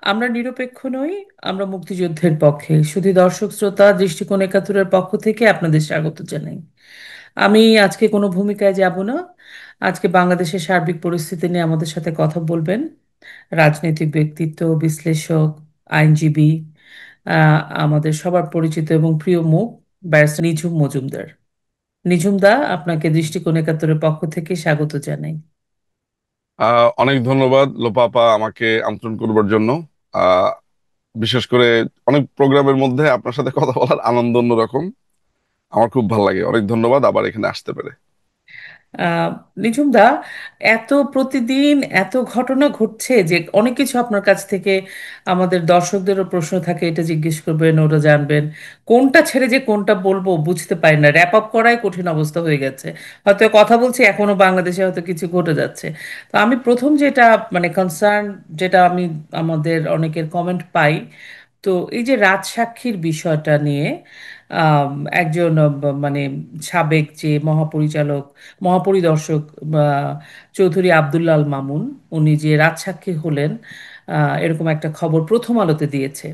আমরা নিরপেক্ষ নই। আমরা মুক্তিযুদ্ধের পক্ষে। শুধু দর্শক শ্রোতা দৃষ্টিকোণ একাত্তরের পক্ষ থেকে আপনাদের স্বাগত জানাই। আমি আজকে কোনো ভূমিকায় যাব না। আজকে বাংলাদেশের সার্বিক পরিস্থিতি নিয়ে আমাদের সাথে কথা বলবেন রাজনৈতিক ব্যক্তিত্ব, বিশ্লেষক, আইনজীবী, আমাদের সবার পরিচিত এবং প্রিয় মুখ ব্যারিস্টার নিঝুম মজুমদার। নিঝুম দা, আপনাকে দৃষ্টিকোণ একাত্তরের পক্ষ থেকে স্বাগত জানাই। অনেক ধন্যবাদ লোপাপা আমাকে আমন্ত্রণ করবার জন্য। আহ, বিশেষ করে অনেক প্রোগ্রামের মধ্যে আপনার সাথে কথা বলার আনন্দ অন্যরকম। আমার খুব ভালো লাগে। অনেক ধন্যবাদ আবার এখানে আসতে পেরে। আহ নিঝুম দা, এত প্রতিদিন এত ঘটনা ঘটছে যে অনেক কিছু আপনার কাছ থেকে আমাদের দর্শকদেরও প্রশ্ন থাকে, এটা জিজ্ঞেস করবেন, ওটা জানবেন। কোনটা ছেড়ে যে কোনটা বলবো বুঝতে পারি না, র্যাপ আপ করাই কঠিন অবস্থা হয়ে গেছে। হয়তো কথা বলছি, এখনো বাংলাদেশে হয়তো কিছু ঘটে যাচ্ছে। তো আমি প্রথম যেটা মানে কনসার্ন, যেটা আমি আমাদের অনেকের কমেন্ট পাই, তো এই যে রাজসাক্ষীর বিষয়টা নিয়ে আম, একজন মানে সাবেক যে মহাপরিদর্শক চৌধুরী আব্দুল্লাল মামুন, উনি যে রাজসাক্ষী হলেন, এরকম একটা খবর প্রথম আলোতে দিয়েছে।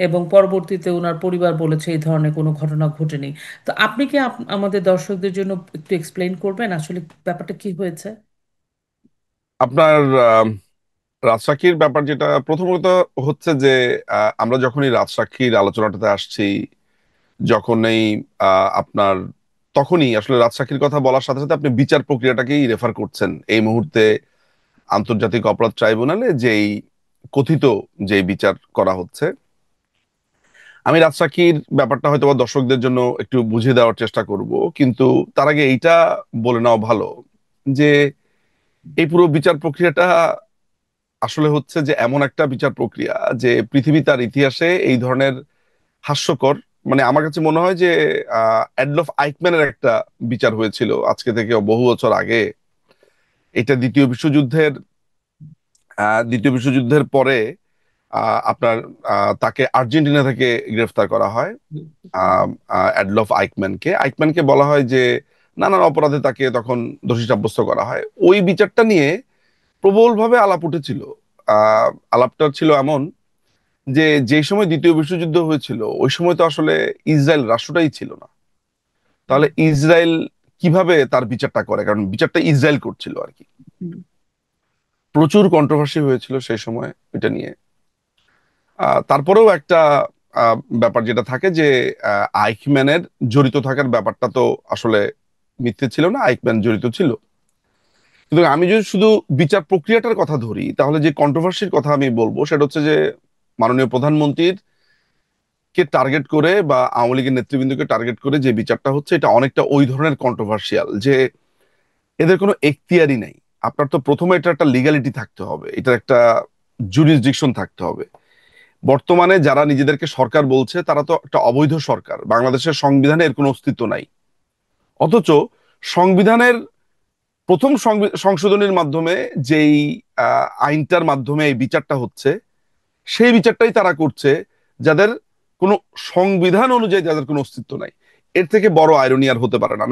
এবং পরবর্তীতে ওনার পরিবার বলেছে এই ধরনের কোনো ঘটনা ঘটেনি। তো আপনি কি আমাদের দর্শকদের জন্য একটু এক্সপ্লেইন করবেন আসলে ব্যাপারটা কি হয়েছে? আপনার রাজসাক্ষীর ব্যাপার যেটা প্রথমত হচ্ছে যে আমরা যখন এই রাজসাক্ষীর আলোচনাটাতে আসছি, যখন এই আপনার তখনই আসলে রাজসাক্ষীর কথা বলার সাথে সাথে আপনি বিচার প্রক্রিয়াটাকেই রেফার করছেন এই মুহূর্তে। আন্তর্জাতিক অপরাধ ট্রাইব্যুনালে যেই কথিত যে বিচার করা হচ্ছে, আমি রাজশাকীর ব্যাপারটা হয়তো বা দর্শকদের জন্য একটু বুঝিয়ে দেওয়ার চেষ্টা করব। কিন্তু তার আগে এইটা বলে নেওয়া ভালো যে এই পুরো বিচার প্রক্রিয়াটা আসলে হচ্ছে যে এমন একটা বিচার প্রক্রিয়া যে পৃথিবী তার ইতিহাসে এই ধরনের হাস্যকর, মানে আমার কাছে মনে হয় যে অ্যাডলফ আইকম্যানের একটা বিচার হয়েছিল আজকে থেকে বহু বছর আগে। এটা দ্বিতীয় বিশ্বযুদ্ধের পরে আপনার তাকে আর্জেন্টিনা থেকে গ্রেফতার করা হয়। অ্যাডলফ আইকম্যানকে বলা হয় যে নানান অপরাধে তাকে তখন দোষী সাব্যস্ত করা হয়। ওই বিচারটা নিয়ে প্রবলভাবে আলাপ উঠেছিল। আলাপটা ছিল এমন যে যে সময় দ্বিতীয় বিশ্বযুদ্ধ হয়েছিল ওই সময় তো আসলে ইসরায়েল রাষ্ট্রটাই ছিল না। তাহলে ইসরায়েল কিভাবে তার বিচারটা করে, কারণ বিচারটা ইসরায়েল করছিল আর কি। প্রচুর কন্ট্রোভার্সি হয়েছিল সেই সময় এটা নিয়ে। তারপরেও একটা ব্যাপার যেটা থাকে যে আইকম্যানের জড়িত থাকার ব্যাপারটা তো আসলে মিথ্যে ছিল না, আইকম্যান জড়িত ছিল। কিন্তু আমি যদি শুধু বিচার প্রক্রিয়াটার কথা ধরি তাহলে যে কন্ট্রোভার্সির কথা আমি বলবো সেটা হচ্ছে যে মাননীয় প্রধানমন্ত্রীর কে টার্গেট করে বা আওয়ামী লীগের নেতৃবৃন্দকে টার্গেট করে যে বিচারটা হচ্ছে, এটা অনেকটা ওই ধরনের কন্ট্রোভার্সিয়াল যে এদের কোনো এখতিয়ারই নেই। আপনার তো প্রথমে এটা একটা লিগ্যালিটি থাকতে হবে, এটার একটা জুরিসডিকশন থাকতে হবে। বর্তমানে যারা নিজেদেরকে সরকার বলছে তারা তো একটা অবৈধ সরকার, বাংলাদেশের সংবিধানে এর কোনো অস্তিত্ব নাই। অথচ সংবিধানের প্রথম সংশোধনীর মাধ্যমে যেই আইনটার মাধ্যমে এই বিচারটা হচ্ছে, সেই বিচারটাই তারা করছে যাদের কোনো সংবিধান অনুযায়ী যাদের কোনো অস্তিত্ব নাই। এর থেকে বড় আইরনি আর হতে পারে না।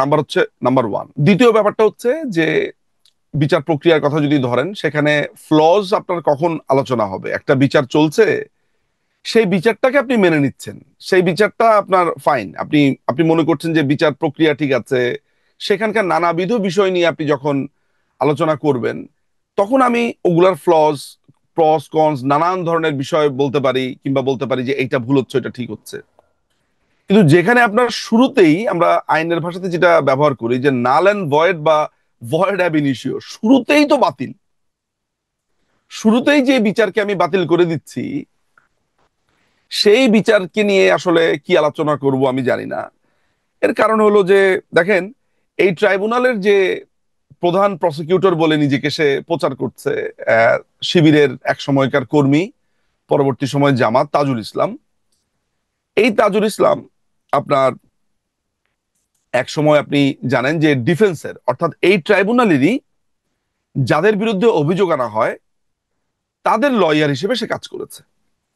Number one. দ্বিতীয় ব্যাপারটা হচ্ছে যে বিচার প্রক্রিয়ার কথা যদি ধরেন, সেখানে ফ্লজ আপনার কখন আলোচনা হবে? একটা বিচার চলছে, সেই বিচারটাকে আপনি মেনে নিচ্ছেন, সেই বিচারটা আপনার ফাইন, আপনি আপনি মনে করছেন যে বিচার প্রক্রিয়া ঠিক আছে। সেখানকার নানাবিধ বিষয় নিয়ে আপনি যখন আলোচনা করবেন, তখন আমি ওগুলার ফ্লস, প্রস কনস নানান ধরনের বিষয় বলতে পারি, কিংবা বলতে পারি যে এইটা ভুল হচ্ছে, এটা ঠিক হচ্ছে। কিন্তু যেখানে আপনার শুরুতেই আমরা আইনের ভাষাতে যেটা ব্যবহার করি যে নাল অ্যান্ড ভয়েড বা ভয়েড অ্যাব ইনিশিও, শুরুতেই তো বাতিল। শুরুতেই যে বিচারকে আমি বাতিল করে দিচ্ছি, সেই বিচারকে নিয়ে আসলে কি আলোচনা করব আমি জানি না। এর কারণ হলো যে দেখেন, এই ট্রাইব্যুনালের যে প্রধান প্রসিকিউটর বলে নিজেকে সে প্রচার করছে, আহ, শিবিরের এক সময়কার কর্মী, পরবর্তী সময় জামাত, তাজুল ইসলাম। এই তাজুল ইসলাম আপনার এক সময় আপনি জানেন যে ডিফেন্সের, অর্থাৎ এই ট্রাইব্যুনালেরই যাদের বিরুদ্ধে অভিযোগ আনা হয় তাদের লয়ার হিসেবে সে কাজ করেছে।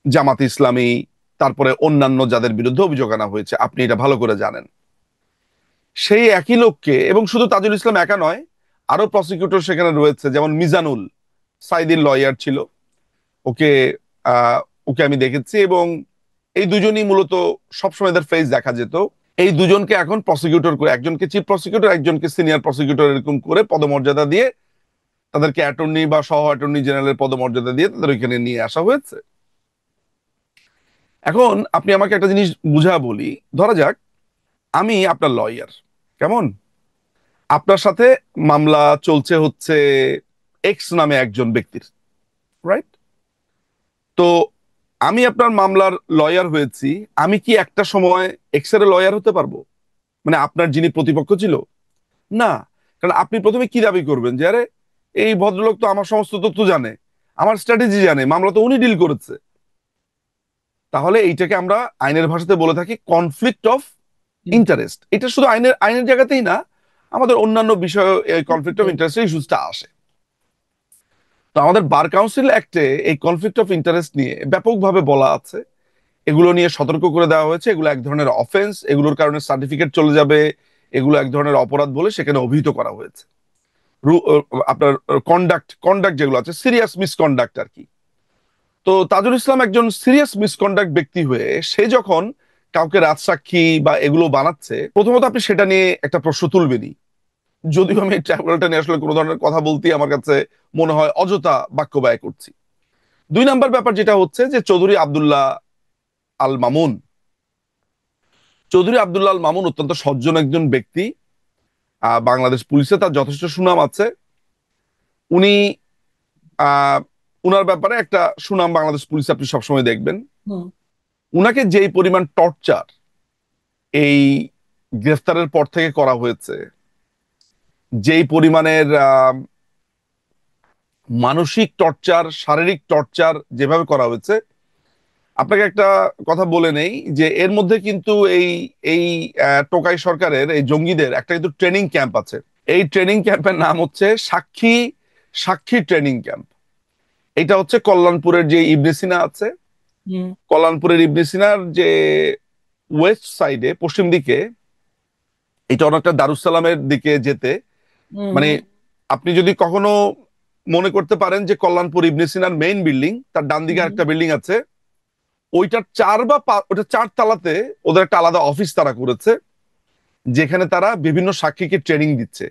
জামাত ইসলামী, তারপরে অন্যান্য যাদের বিরুদ্ধে অভিযোগ আনা হয়েছে, আপনি এটা ভালো করে জানেন। সেই একই লোককে, এবং শুধু তাজুল ইসলাম একা নয়, আরো প্রসিকিউটর সেখানে রয়েছে, যেমন মিজানুল সাইদির লয়ার ছিল। ওকে আহ, ওকে আমি দেখেছি, এবং এই দুজনই মূলত সবসময় এদের ফেস দেখা যেত। এই দুজনকে এখন প্রসিকিউটর করে, একজনকে চিফ প্রসিকিউটর, একজনকে সিনিয়র প্রসিকিউটর, এরকম করে পদমর্যাদা দিয়ে তাদেরকে অ্যাটর্নি বা সহ অ্যাটর্নি জেনারেলের পদমর্যাদা দিয়ে তাদের ওইখানে নিয়ে আসা হয়েছে। এখন আপনি আমাকে একটা জিনিস বুঝা বলি। ধরা যাক আমি আপনার লয়ার, কেমন? আপনার সাথে মামলা চলছে হচ্ছে এক্স নামে একজন ব্যক্তির, রাইট? তো আমি আপনার মামলার লয়ার হয়েছি, আমি কি একটা সময় এক্স এর লয়ার হতে পারবো? মানে আপনার যিনি প্রতিপক্ষ ছিল? না। কারণ আপনি প্রথমে কি দাবি করবেন যে আরে এই ভদ্রলোক তো আমার সমস্ত তথ্য জানে, আমার স্ট্র্যাটেজি জানে, মামলা তো উনি ডিল করেছে। তাহলে এইটাকে আমরা আইনের ভাষাতে বলে থাকি কনফ্লিক্ট অফ ইন্টারেস্ট। এটা শুধু আইনের আইনের জায়গাতেই না, আমাদের অন্যান্য বিষয়ে এই কনফ্লিক্ট অফ ইন্টারেস্টের ইস্যুসটা আসে। তো আমাদের বার কাউন্সিল অ্যাক্টে এই কনফ্লিক্ট অফ ইন্টারেস্ট নিয়ে ব্যাপকভাবে বলা আছে, এগুলো নিয়ে সতর্ক করে দেওয়া হয়েছে, এগুলো এক ধরনের অফেন্স, এগুলোর কারণে সার্টিফিকেট চলে যাবে, এগুলো এক ধরনের অপরাধ বলে সেখানে অভিহিত করা হয়েছে। আপনার কন্ডাক্ট কন্ডাক্ট যেগুলো আছে, সিরিয়াস মিসকন্ডাক্ট আর কি। তো তাজুল ইসলাম একজন সিরিয়াস মিসকন্ডাক্ট ব্যক্তি হয়ে সে যখন কাউকে রাজসাক্ষী বা এগুলো বানাচ্ছে, প্রথমত আপনি সেটা নিয়ে একটা প্রশ্ন তুলবেনই। যদিও আমি ট্রাইব্যুনালটা নিয়ে আসলে কোনো ধরনের কথা বলতেই আমার কাছে মনে হয় অযথা বাক্য ব্যয় করছি। দুই নাম্বার ব্যাপার যেটা হচ্ছে যে চৌধুরী আব্দুল্লাহ আল মামুন, চৌধুরী আব্দুল্লাহ আল মামুন অত্যন্ত সজ্জন একজন ব্যক্তি। বাংলাদেশ পুলিশে তার যথেষ্ট সুনাম আছে। উনি আহ উনার ব্যাপারে একটা সুনাম বাংলাদেশ পুলিশে আপনি সবসময় দেখবেন। হুম। উনাকে যেই পরিমাণ টর্চার এই গ্রেফতারের পর থেকে করা হয়েছে, যেই পরিমাণের মানসিক টর্চার, শারীরিক টর্চার যেভাবে করা হয়েছে, আপনাকে একটা কথা বলে নেই যে এর মধ্যে কিন্তু এই এই টোকাই সরকারের এই জঙ্গিদের একটা কিন্তু ট্রেনিং ক্যাম্প আছে। এই ট্রেনিং ক্যাম্পের নাম হচ্ছে সাক্ষী সাক্ষী ট্রেনিং ক্যাম্প। এটা হচ্ছে কল্যাণপুরের যে ইবনে সিনা আছে, হুম। কল্যাণপুরের ইবনে সিনার যে ওয়েস্ট সাইডে, পশ্চিম দিকে, এটা অনেকটা দারুসালামের দিকে যেতে, হুম। মানে আপনি যদি কখনো মনে করতে পারেন যে কল্যাণপুর ইবনে সিনার মেইন বিল্ডিং, তার ডান দিকে হুম। একটা বিল্ডিং আছে, ওইটার ওটা 4 তলাতে ওদের একটা আলাদা অফিস তারা করেছে, যেখানে তারা বিভিন্ন সাক্ষীকে ট্রেনিং দিচ্ছে।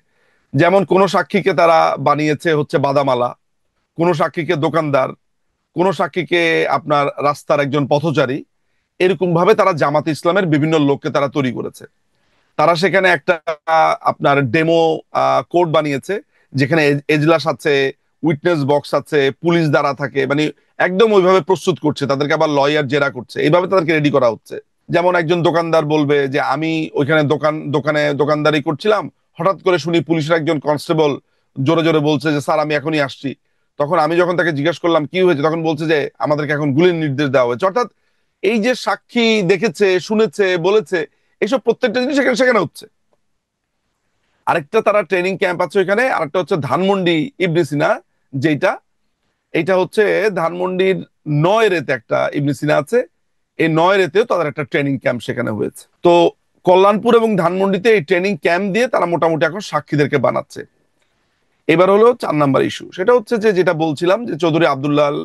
যেমন কোন সাক্ষীকে তারা বানিয়েছে হচ্ছে বাদামালা, কোন সাক্ষীকে দোকানদার, কোন সাক্ষীকে আপনার রাস্তার একজন পথচারী। এরকম ভাবে তারা জামাত ইসলামের বিভিন্ন লোককে তারা তৈরি করেছে। তারা সেখানে একটা আপনার ডেমো কোড বানিয়েছে, যেখানে এজলাস আছে, উইটনেস বক্স আছে, পুলিশ দ্বারা থাকে, মানে একদম ওইভাবে প্রস্তুত করছে তাদেরকে, আবার লয়ার জেরা করছে, এইভাবে তাদেরকে রেডি করা হচ্ছে। যেমন একজন দোকানদার বলবে যে আমি ওইখানে দোকানে দোকানদারি করছিলাম, হঠাৎ করে শুনি পুলিশের একজন কনস্টেবল জোরে জোরে বলছে যে স্যার আমি এখনই আসছি। তখন আমি যখন তাকে জিজ্ঞেস করলাম কি হয়েছে, তখন বলছে যে আমাদেরকে এখন গুলির নির্দেশ দেওয়া হয়েছে। অর্থাৎ এই যে সাক্ষী দেখেছে, শুনেছে, বলেছে, এইসব প্রত্যেকটা জিনিস এখানে সেখানে হচ্ছে। আরেকটা তারা ট্রেনিং ক্যাম্প আছে ওইখানে, আরেকটা হচ্ছে ধানমন্ডি ইবনে সিনা, যেটা এটা হচ্ছে ধানমন্ডির নয়রেতে একটা ইবনে সিনা আছে। এই নয়রেতেও তাদের একটা ট্রেনিং ক্যাম্প সেখানে হয়েছে। তো কল্যাণপুর এবং ধানমন্ডিতে এই ট্রেনিং ক্যাম্প দিয়ে তারা মোটামুটি এখন সাক্ষীদেরকে বানাচ্ছে। এবার হলো 4 নাম্বার ইস্যু, সেটা হচ্ছে যে যেটা বলছিলাম যে চৌধুরী আব্দুল্লাহ আল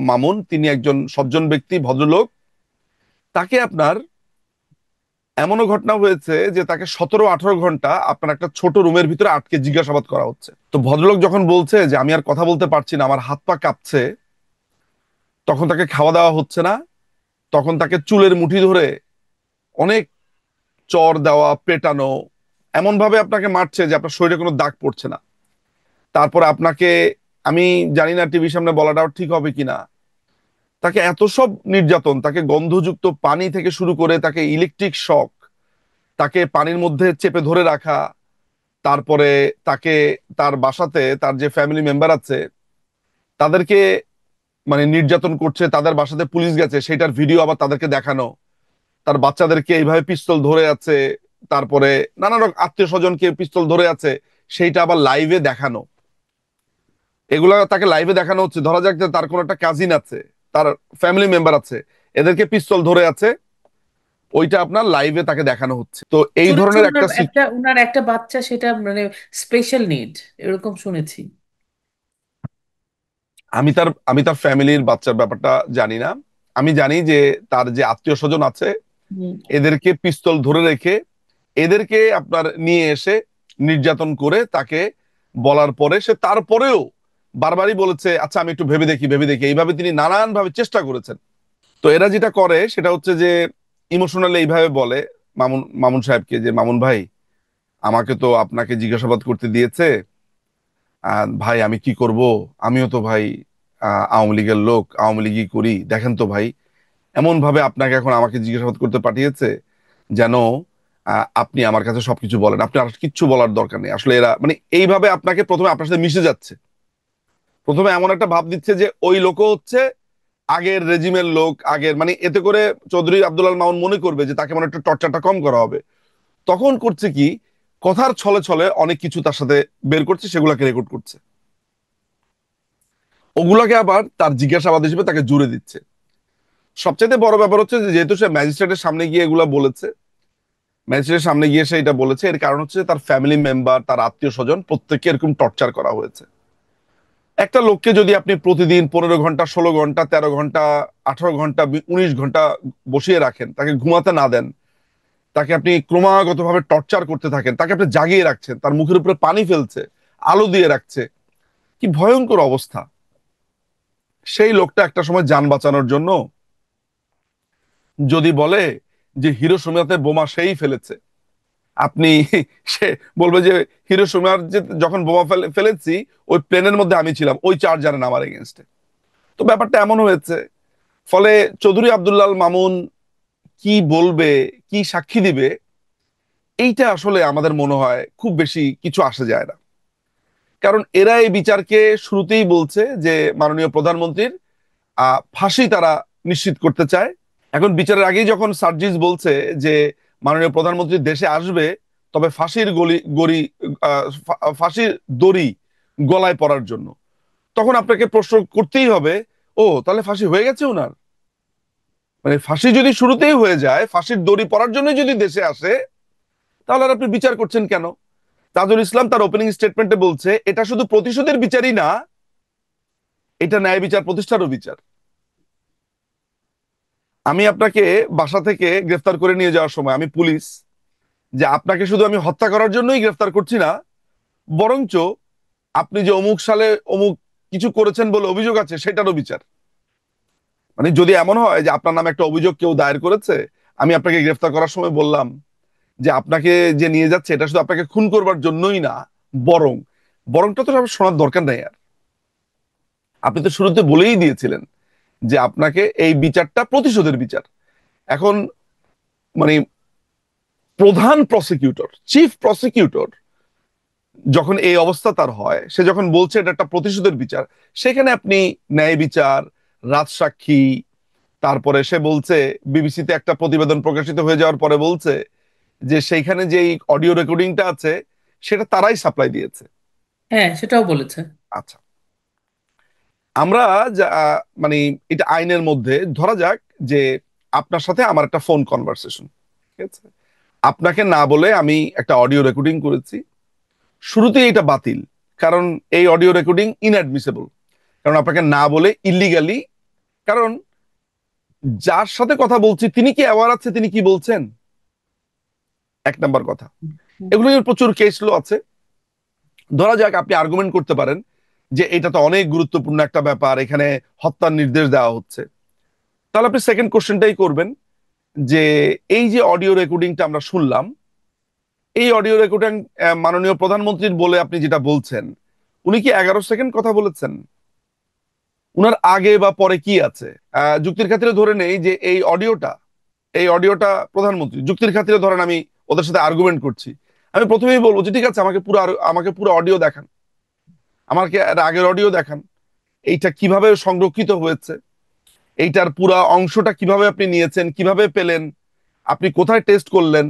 মামুন তিনি একজন সজ্জন ব্যক্তি, ভদ্রলোক। তাকে আপনার এমনও ঘটনা হয়েছে যে তাকে 17-18 ঘন্টা আপনার একটা ছোট রুমের ভিতরে আটকে জিজ্ঞাসাবাদ করা হচ্ছে। তো ভদ্রলোক যখন বলছে যে আমি আর কথা বলতে পারছি না, আমার হাত পা কাঁপছে, তখন তাকে খাওয়া দাওয়া হচ্ছে না, তখন তাকে চুলের মুঠি ধরে অনেক চর দেওয়া, পেটানো, এমন ভাবে আপনাকে মারছে যে আপনার শরীরে কোনো দাগ পড়ছে না। তারপরে আপনাকে, আমি জানি না টিভির সামনে বলাটাও ঠিক হবে কিনা, তাকে এত সব নির্যাতন, তাকে গন্ধযুক্ত পানি থেকে শুরু করে তাকে ইলেকট্রিক শক, তাকে পানির মধ্যে চেপে ধরে রাখা, তারপরে তাকে তার বাসাতে তার যে ফ্যামিলি মেম্বার আছে তাদেরকে মানে নির্যাতন করছে, তাদের বাসাতে পুলিশ গেছে সেটার ভিডিও আবার তাদেরকে দেখানো, তার বাচ্চাদেরকে এইভাবে পিস্তল ধরে আছে, তারপরে নানা রকম আত্মীয় স্বজনকে পিস্তল ধরে আছে, সেইটা আবার লাইভে দেখানো। এগুলা তাকে লাইভে দেখানো হচ্ছে। ধরা যাক যে তার কোনো একটা কাজিন আছে, তার ফ্যামিলি মেম্বার আছে, এদেরকে পিস্তল ধরে আছে, ওইটা আপনার লাইভে তাকে দেখানো হচ্ছে। তো এই শুনেছি ধরনের ওনার একটা একটা ওনার একটা বাচ্চা, সেটা মানে স্পেশাল নিড, এরকম শুনেছি। আমি তার ফ্যামিলির বাচ্চার ব্যাপারটা জানি না। আমি জানি যে তার যে আত্মীয় স্বজন আছে হুম। এদেরকে পিস্তল ধরে রেখে এদেরকে আপনার নিয়ে এসে নির্যাতন করে তাকে বলার পরে সে তারপরেও বারবারই বলেছে আচ্ছা আমি একটু ভেবে দেখি ভেবে দেখি, এইভাবে তিনি নানান ভাবে চেষ্টা করেছেন। তো এরা যেটা করে সেটা হচ্ছে যে ইমোশনালি এইভাবে বলে মামুন মামুন সাহেবকে যে মামুন ভাই আমাকে তো আপনাকে জিজ্ঞাসাবাদ করতে দিয়েছে, ভাই আমি কি করব, আমিও তো ভাই আওয়ামী লীগের লোক, আওয়ামী লীগই করি, দেখেন তো ভাই এমন ভাবে আপনাকে এখন আমাকে জিজ্ঞাসাবাদ করতে পাঠিয়েছে যেন আপনি আমার কাছে সবকিছু বলেন, আপনি আর কিচ্ছু বলার দরকার নেই। আসলে এরা মানে এইভাবে আপনাকে প্রথমে আপনার সাথে মিশে যাচ্ছে, প্রথমে এমন একটা ভাব দিচ্ছে যে ওই লোকও হচ্ছে আগের রেজিমের লোক, আগের মানে এতে করে চৌধুরী আব্দুল আল মামুন মনে করবে যে তাকে মনে একটু টর্চারটা কম করা হবে। তখন করছে কি, কথার ছলে ছলে অনেক কিছু তার সাথে বের করছে, সেগুলাকে রেকর্ড করছে, ওগুলাকে আবার তার জিজ্ঞাসাবাদ হিসেবে তাকে জুড়ে দিচ্ছে। সবচেয়ে বড় ব্যাপার হচ্ছে যে যেহেতু সে ম্যাজিস্ট্রেটের সামনে গিয়ে এগুলা বলেছে, ম্যাজিস্ট্রেটের সামনে গিয়ে সে এটা বলেছে, এর কারণ হচ্ছে তার ফ্যামিলি মেম্বার, তার আত্মীয় স্বজন প্রত্যেককে এরকম টর্চার করা হয়েছে। একটা লোককে যদি আপনি প্রতিদিন 15 ঘন্টা, 16 ঘন্টা, 13 ঘন্টা, 18 ঘন্টা, 19 ঘন্টা বসিয়ে রাখেন, তাকে ঘুমাতে না দেন, তাকে আপনি ক্রমাগত ভাবে টর্চার করতে থাকেন, তাকে আপনি জাগিয়ে রাখছেন, তার মুখের উপরে পানি ফেলছে, আলো দিয়ে রাখছে, কি ভয়ঙ্কর অবস্থা। সেই লোকটা একটা সময় যান বাঁচানোর জন্য যদি বলে যে হিরোশিমাতে বোমা সেই ফেলেছে, আপনি সে বলবে যে হিরোশিমার যে যখন বোমা ফেলেছি ওই প্লেনের মধ্যে আমি ছিলাম, ওই চার্জারে আমার এগেনস্টে। তো ব্যাপারটা এমন হয়েছে। ফলে চৌধুরী আব্দুল্লাহ আল মামুন কি বলবে, কি সাক্ষী দিবে, এইটা আসলে আমাদের মনে হয় খুব বেশি কিছু আসে যায় না। কারণ এরা এই বিচারকে শুরুতেই বলছে যে মাননীয় প্রধানমন্ত্রীর ফাঁসি তারা নিশ্চিত করতে চায়। এখন বিচারের আগেই যখন সার্জিস বলছে যে মাননীয় প্রধানমন্ত্রী দেশে আসবে, তবে ফাঁসির গড়ি ফাঁসির দড়ি গলায় পড়ার জন্য, তখন আপনাকে প্রশ্ন করতেই হবে, ও তাহলে ফাঁসি হয়ে গেছে ওনার? মানে ফাঁসি যদি শুরুতেই হয়ে যায়, ফাঁসির দড়ি পড়ার জন্য যদি দেশে আসে, তাহলে আর আপনি বিচার করছেন কেন? তাজুল ইসলাম তার ওপেনিং স্টেটমেন্টে বলছে এটা শুধু প্রতিশোধের বিচারই না, এটা ন্যায় বিচার প্রতিষ্ঠারও বিচার। আমি আপনাকে বাসা থেকে গ্রেফতার করে নিয়ে যাওয়ার সময় আমি পুলিশ, যে আপনাকে শুধু আমি হত্যা করার জন্যই গ্রেফতার করছি না, বরঞ্চ আপনি যে অমুক সালে অমুক কিছু করেছেন বলে অভিযোগ আছে সেটারও বিচার। মানে যদি এমন হয় যে আপনার নামে একটা অভিযোগ কেউ দায়ের করেছে, আমি আপনাকে গ্রেফতার করার সময় বললাম যে আপনাকে যে নিয়ে যাচ্ছে এটা শুধু আপনাকে খুন করবার জন্যই না, বরং বরংটা তো সব শোনার দরকার নেই আর। আপনি তো শুরুতে বলেই দিয়েছিলেন যে আপনাকে এই বিচারটা প্রতিশোধের বিচার। এখন মানে প্রধান প্রসিকিউটর, চিফ প্রসিকিউটর যখন এই অবস্থা তার হয়, সে যখন বলছে এটা একটা প্রতিশোধের বিচার, সেখানে আপনি ন্যায় বিচার, রাজসাক্ষী, তারপরে সে বলছে বিবিসিতে একটা প্রতিবেদন প্রকাশিত হয়ে যাওয়ার পরে বলছে যে সেইখানে যে অডিও রেকর্ডিংটা আছে সেটা তারাই সাপ্লাই দিয়েছে। হ্যাঁ, সেটাও বলেছে। আচ্ছা, আমরা যা মানে এটা আইনের মধ্যে ধরা যাক যে আপনার সাথে আমার একটা ফোন কনভারসেশন, ঠিক আছে, আপনাকে না বলে আমি একটা অডিও রেকর্ডিং করেছি, শুরুতেই এটা বাতিল, কারণ এই অডিও রেকর্ডিং ইনঅ্যাডমিসেবল, কারণ আপনাকে না বলে ইল্লিগালি। কারণ যার সাথে কথা বলছি তিনি কি অ্যাওয়ার আছে তিনি কি বলছেন, এক নাম্বার কথা। এগুলো নিয়ে প্রচুর কেস ল আছে। ধরা যাক আপনি আর্গুমেন্ট করতে পারেন যে এটা তো অনেক গুরুত্বপূর্ণ একটা ব্যাপার, এখানে হত্যার নির্দেশ দেওয়া হচ্ছে, তাহলে আপনি সেকেন্ড কোশ্চেনটাই করবেন যে এই যে অডিও রেকর্ডিংটা আমরা শুনলাম, এই অডিও রেকর্ডিং মাননীয় প্রধানমন্ত্রীর বলে আপনি যেটা বলছেন, উনি কি 11 সেকেন্ড কথা বলেছেন? উনার আগে বা পরে কি আছে? যুক্তির খাতিরে ধরে নেই যে এই অডিওটা প্রধানমন্ত্রী, যুক্তির খাতিরে ধরেন আমি ওদের সাথে আর্গুমেন্ট করছি, আমি প্রথমেই বলবো যে ঠিক আছে আমাকে পুরো অডিও দেখান, আমাকে এর আগের অডিও দেখান, এইটা কিভাবে সংরক্ষিত হয়েছে, এইটার পুরা অংশটা কিভাবে আপনি নিয়েছেন, কিভাবে পেলেন, আপনি কোথায় টেস্ট করলেন,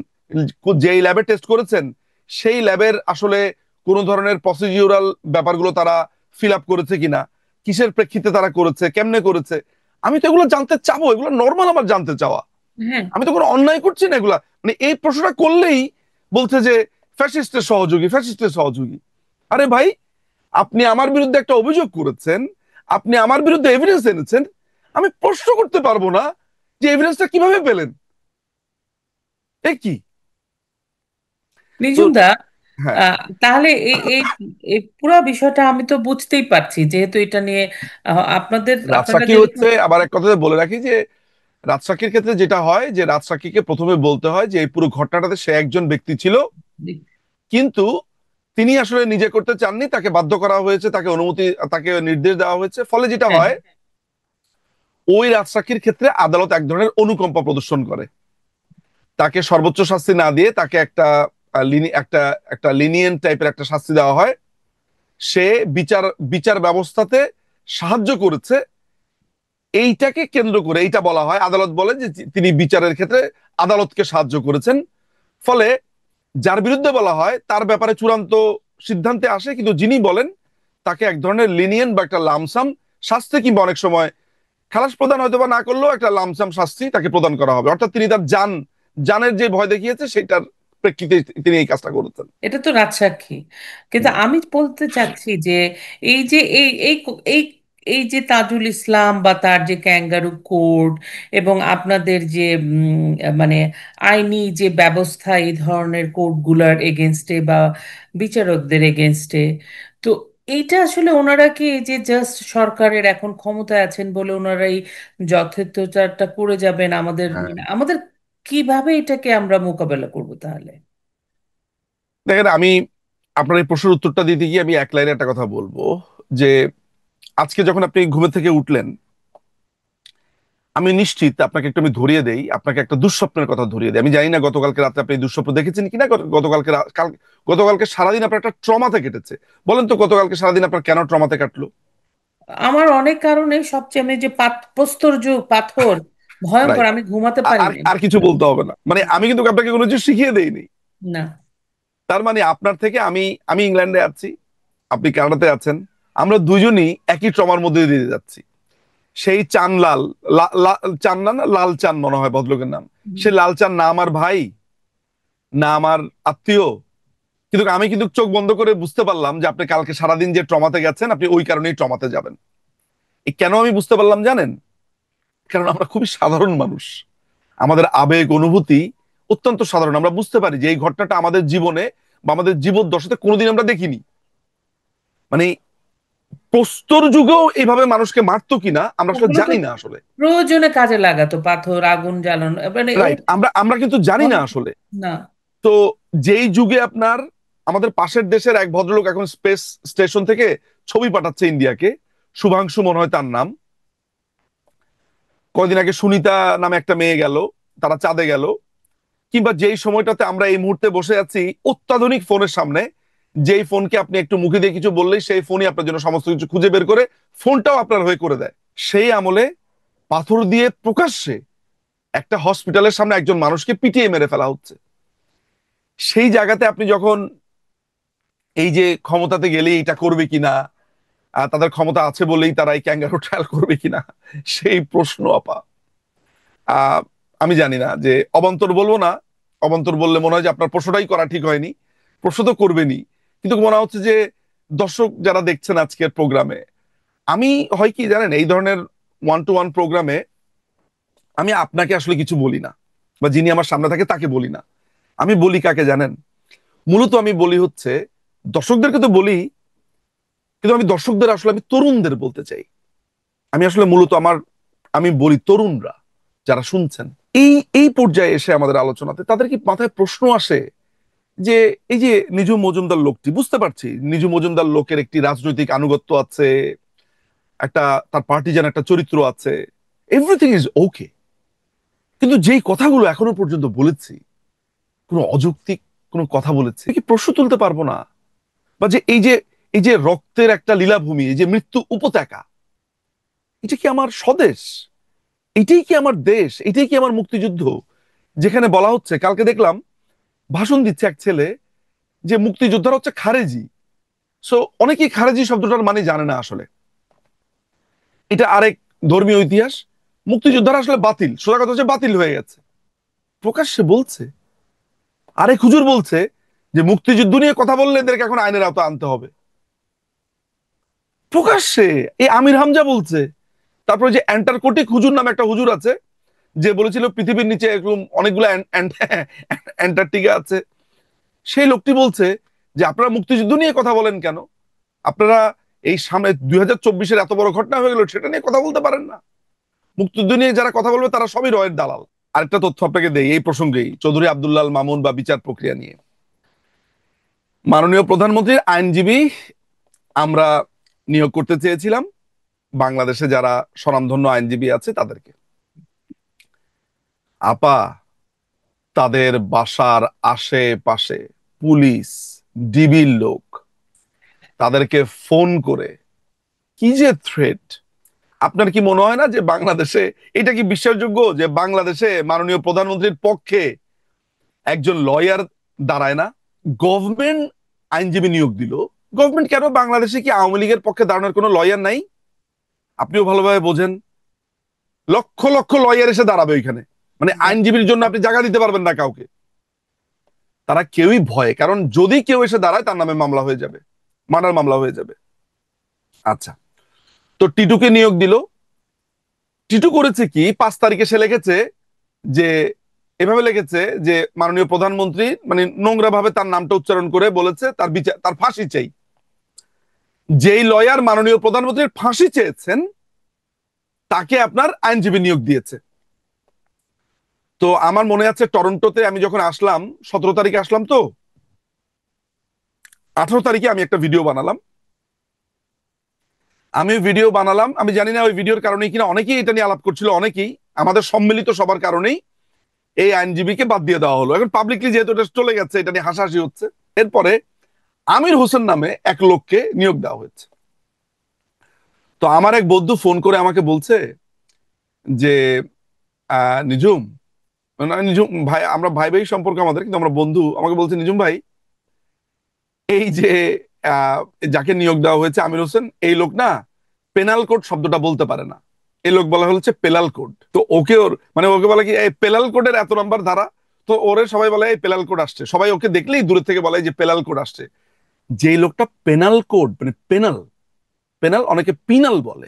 যেই ল্যাবে টেস্ট করেছেন সেই ল্যাবের আসলে কোনো ধরনের প্রসিডিউরাল ব্যাপারগুলো তারা ফিল আপ করেছে কিনা, কিসের প্রেক্ষিতে তারা করেছে, কেমনে করেছে, আমি তো এগুলো জানতে চাবো, এগুলো নর্মাল আমার জানতে চাওয়া। হ্যাঁ। আমি তো কোনো অন্যায় করছি না এগুলা, মানে এই প্রশ্নটা করলেই বলছে যে ফ্যাসিস্টের সহযোগী, ফ্যাসিস্টের সহযোগী। আরে ভাই, আপনি আমার বিরুদ্ধে একটা অভিযোগ করেছেন, আপনি আমার বিরুদ্ধে এভিডেন্স এনেছেন, আমি প্রশ্ন করতে পারবো না যে এভিডেন্সটা কিভাবে পেলেন। এ কি? তো নিঝুম দা, হ্যাঁ, তাহলে এই এই এই পুরো বিষয়টা আমি তো বুঝতেই পারছি, যেহেতু এটা নিয়ে আপনারা রাজসাক্ষী যেরকম। হচ্ছে, আবার এক কথাতে বলে রাখি যে রাজসাক্ষীর ক্ষেত্রে যেটা হয় যে রাজসাক্ষীকে প্রথমে বলতে হয় যে এই পুরো ঘটনাটাতে সে একজন ব্যক্তি ছিল, কিন্তু তিনি আসলে নিজে করতে চাননি, তাকে বাধ্য করা হয়েছে, তাকে অনুমতি, তাকে নির্দেশ দেওয়া হয়েছে, ফলে যেটা হ্যাঁ, হয় ওই রাজসাক্ষীর ক্ষেত্রে আদালত এক ধরনের অনুকম্পা প্রদর্শন করে, তাকে সর্বোচ্চ শাস্তি না দিয়ে তাকে একটা একটা একটা লিনিয়েন্ট টাইপের একটা শাস্তি দেওয়া হয়। সে বিচার বিচার ব্যবস্থাতে সাহায্য করেছে, এইটাকে কেন্দ্র করে এইটা বলা হয়, আদালত বলে যে তিনি বিচারের ক্ষেত্রে আদালতকে সাহায্য করেছেন। ফলে যার বিরুদ্ধে বলা হয় তার ব্যাপারে চূড়ান্ত সিদ্ধান্তে আসে, কিন্তু যিনি বলেন তাকে এক ধরনের লিনিয়েন্ট বা একটা লামসাম শাস্তি, কিংবা অনেক সময় খালাস প্রদান হয়তো বা না করলেও একটা লামসাম শাস্তি তাকে প্রদান করা হবে। অর্থাৎ তিনি তার জানের যে ভয় দেখিয়েছে সেটার প্রেক্ষিতে তিনি এই কাজটা করেছেন। এটা তো রাজসাক্ষী, কিন্তু হুম। আমি বলতে চাচ্ছি যে এই যে এই এই যে তাজুল ইসলাম বা তার যে ক্যাঙ্গারু কোড, এবং আপনাদের যে মানে আইনি যে ব্যবস্থা এই ধরনের কোডগুলার এগেনস্টে বা বিচারকদের এগেনস্টে, তো এইটা আসলে ওনারা কি এই যে জাস্ট সরকারের এখন ক্ষমতায় আছেন বলে ওনারা এই যথার্থতাটা করে যাবেন? আমাদের হ্যাঁ, মানে আমাদের কিভাবে এটাকে আমরা মোকাবেলা করব তাহলে? দেখেন, আমি আপনার এই প্রশ্নের উত্তরটা দিতে গিয়ে আমি এক লাইনে একটা কথা বলবো, যে আজকে যখন আপনি ঘুমে থেকে উঠলেন, আমি নিশ্চিত আপনাকে একটু আমি ধরিয়ে দেই, আপনাকে একটা দুঃস্বপ্নের কথা ধরিয়ে দেই। আমি জানি না গতকালকে রাতে আপনি এই দুঃস্বপ্ন দেখেছেন কিনা, গতকালকে সারাদিন আপনার একটা ট্রমাতে কেটেছে। বলেন তো গতকালকে সারাদিন আপনার কেন ট্রমাতে কাটলো? আমার অনেক কারণে সবচেয়ে আমি যে প্রস্তর যুগ পাথর ভয়ঙ্কর, রাইট। আমি ঘুমাতে আর পারি আর না। আর কিছু বলতে হবে না, মানে আমি কিন্তু আপনাকে কোনো কিছু শিখিয়ে দেইনি। না। তার মানে আপনার থেকে আমি আমি ইংল্যান্ডে আছি, আপনি কানাডাতে আছেন, আমরা দুজনই একই ট্রমার মধ্যে দিয়ে যাচ্ছি। সেই চানলাল, চান্না না লাল চান মনে হয় ভদ্রলোকের নাম, সে লাল চান না আমার ভাই, না আমার আত্মীয়, কিন্তু আমি কিন্তু চোখ বন্ধ করে বুঝতে পারলাম যে আপনি কালকে সারাদিন যে ট্রমাতে গেছেন আপনি ওই কারণেই ট্রমাতে যাবেন। কেন আমি বুঝতে পারলাম জানেন? কারণ আমরা খুবই সাধারণ মানুষ, আমাদের আবেগ অনুভূতি অত্যন্ত সাধারণ। আমরা বুঝতে পারি যে এই ঘটনাটা আমাদের জীবনে বা আমাদের জীবদ্দশাতে কোনোদিন আমরা দেখিনি। মানে প্রস্তর যুগেও এইভাবে মানুষকে মারতো কিনা আমরা আসলে ওগুলো তো জানি না আসলে। প্রয়োজনে কাজে লাগাতো, পাথর আগুন জ্বালানো, মানে রাইট, আমরা কিন্তু জানি না আসলে। না। তো যেই যুগে আপনার আমাদের পাশের দেশের এক ভদ্রলোক এখন স্পেস স্টেশন থেকে ছবি পাঠাচ্ছে ইন্ডিয়াকে, শুভাংশু মনে হয় তার নাম, কয়দিন আগে সুনিতা নামে একটা মেয়ে গেল, তারা চাঁদে গেল, কিংবা যেই সময়টাতে আমরা এই মুহূর্তে বসে আছি অত্যাধুনিক ফোনের সামনে, যেই ফোনকে আপনি একটু মুখে দিয়ে কিছু বললেই সেই ফোনই আপনার জন্য সমস্ত কিছু খুঁজে বের করে ফোনটাও আপনার হয়ে করে দেয়, সেই আমলে পাথর দিয়ে প্রকাশ্যে একটা হসপিটালের সামনে একজন মানুষকে পিটিয়ে মেরে ফেলা হচ্ছে। সেই জায়গাতে আপনি যখন এই যে ক্ষমতাতে গেলে এটা করবে কিনা, তাদের ক্ষমতা আছে বলেই তারা এই ক্যাঙ্গারু ট্রায়াল করবে কিনা, সেই প্রশ্ন আপা, আহ আমি জানি না যে অবান্তর বলবো না, অবান্তর বললে মনে হয় যে আপনার প্রশ্নটাই করা ঠিক হয়নি, প্রশ্ন তো করবেনই, কিন্তু মনে হচ্ছে যে দর্শক যারা দেখছেন আজকের প্রোগ্রামে, আমি হয় কি জানেন, এই ধরনের ওয়ান টু ওয়ান প্রোগ্রামে আমি আপনাকে আসলে কিছু বলি না, বা যিনি আমার সামনে থাকে তাকে বলি না। আমি বলি কাকে জানেন? মূলত আমি বলি হচ্ছে দর্শকদেরকে তো বলি, কিন্তু আমি দর্শকদের আসলে আমি তরুণদের বলতে চাই। আমি আসলে মূলত আমি বলি তরুণরা যারা শুনছেন এই এই পর্যায়ে এসে আমাদের আলোচনাতে, তাদের কি মাথায় প্রশ্ন আসে যে এই যে নিজু মজুমদার লোকটি, বুঝতে পারছি নিজু মজুমদার লোকের একটি রাজনৈতিক আনুগত্য আছে, একটা তার পার্টিজান একটা চরিত্র আছে, এভরিথিং ইজ ওকে, কিন্তু যেই কথাগুলো এখনো পর্যন্ত বলেছি, কোনো অযৌক্তিক কোনো কথা বলেছি কি প্রশ্ন তুলতে পারবো না? বা যে এই যে রক্তের একটা লীলাভূমি, এই যে মৃত্যু উপত্যকা, এটা কি আমার স্বদেশ? এটাই কি আমার দেশ? এটাই কি আমার মুক্তিযুদ্ধ? যেখানে বলা হচ্ছে, কালকে দেখলাম ভাষণ দিচ্ছে এক ছেলে যে মুক্তিযোদ্ধারা হচ্ছে খারেজি। সো অনেকেই খারেজি শব্দটার মানে জানে না আসলে, এটা আরেক ধর্মীয় ইতিহাস। মুক্তিযোদ্ধারা আসলে বাতিল, সোজা কথা হচ্ছে বাতিল হয়ে গেছে, প্রকাশ্যে বলছে। আরেক হুজুর বলছে যে মুক্তিযুদ্ধ নিয়ে কথা বললে এদেরকে এখন আইনের আওতায় আনতে হবে, প্রকাশ্যে এই আমির হামজা বলছে। তারপরে যে অ্যান্টার্কটিক হুজুর নামে একটা হুজুর আছে, যে বলেছিল পৃথিবীর নিচে এরকম অনেকগুলো অ্যান্টার্কটিকা আছে, সেই লোকটি বলছে যে আপনারা মুক্তিযুদ্ধ নিয়ে কথা বলেন কেন? আপনারা এই সামনে 2024-এর এত বড় ঘটনা হয়ে গেল, সেটা নিয়ে কথা বলতে পারেন না? মুক্তিযুদ্ধ নিয়ে যারা কথা বলবে তারা সবই রয়ের দালাল। আরেকটা তথ্য আপনাকে দেই এই প্রসঙ্গেই, চৌধুরী আব্দুল্লাহ মামুন বা বিচার প্রক্রিয়া নিয়ে। মাননীয় প্রধানমন্ত্রীর আইনজীবী আমরা নিয়োগ করতে চেয়েছিলাম, বাংলাদেশে যারা স্বনামধন্য আইনজীবী আছে তাদেরকে। আপা, তাদের বাসার আশেপাশে পুলিশ, ডিবির লোক তাদেরকে ফোন করে কি যে থ্রেট! আপনার কি মনে হয় না যে বাংলাদেশে এটা কি বিশ্বাসযোগ্য যে বাংলাদেশে মাননীয় প্রধানমন্ত্রীর পক্ষে একজন লয়ার দাঁড়ায় না? গভর্নমেন্ট আইনজীবী নিয়োগ দিল। গভর্নমেন্ট কেন, বাংলাদেশে কি আওয়ামী লীগের পক্ষে দাঁড়ানোর কোনো লয়ার নাই? আপনিও ভালোভাবে বোঝেন। লক্ষ লক্ষ লয়ার এসে দাঁড়াবে ওইখানে, মানে আইনজীবীর জন্য আপনি জায়গা দিতে পারবেন না কাউকে। তারা কেউই ভয়ে, কারণ যদি কেউ এসে দাঁড়ায় তার নামে মামলা হয়ে যাবে, মার্ডার মামলা হয়ে যাবে। আচ্ছা, তো টিটুকে নিয়োগ দিল। টিটু করেছে কি, 5 তারিখে সে লিখেছে যে, এভাবে লিখেছে যে মাননীয় প্রধানমন্ত্রী, মানে নোংরা ভাবে তার নামটা উচ্চারণ করে বলেছে তার বিচার, তার ফাঁসি চাই। যেই লয়ার মাননীয় প্রধানমন্ত্রীর ফাঁসি চেয়েছেন তাকে আপনার আইনজীবী নিয়োগ দিয়েছে। তো আমার মনে আছে টরন্টোতে আমি যখন আসলাম, 17 তারিখে আসলাম, তো 18 তারিখে আমি একটা ভিডিও বানালাম। আমি জানি না ওই ভিডিওর কারণেই কিনা অনেকেই এটা নিয়ে আলাপ করছিল, অনেকেই আমাদের সম্মিলিত সবার কারণেই এই আইনজীবীকে বাদ দিয়ে দেওয়া হলো। এখন পাবলিকলি যেহেতু এটা চলে গেছে, এটা নিয়ে হাসাহাসি হচ্ছে। এরপরে আমির হোসেন নামে এক লোককে নিয়োগ দেওয়া হয়েছে। তো আমার এক বন্ধু ফোন করে আমাকে বলছে যে নিজুম, না, নিজুম ভাই, আমরা ভাই ভাই সম্পর্ক আমাদের, কিন্তু আমরা বন্ধু, আমাকে বলছে নিজুম ভাই, এই যে আহ, যাকে নিয়োগ দেওয়া হয়েছে আমির হোসেন, এই লোক না পেনাল কোড শব্দটা বলতে পারে না। এই লোক বলা হচ্ছে পেলাল কোড। তো ওকে ওর মানে ওকে বলে কি এই পেলাল কোডের এত নম্বর ধারা। তো ওরে সবাই বলে এই পেলাল কোড আসছে, সবাই ওকে দেখলেই দূরের থেকে বলে যে পেলাল কোড আসছে। যেই লোকটা পেনাল কোড মানে পেনাল, পেনাল অনেকে পিনাল বলে,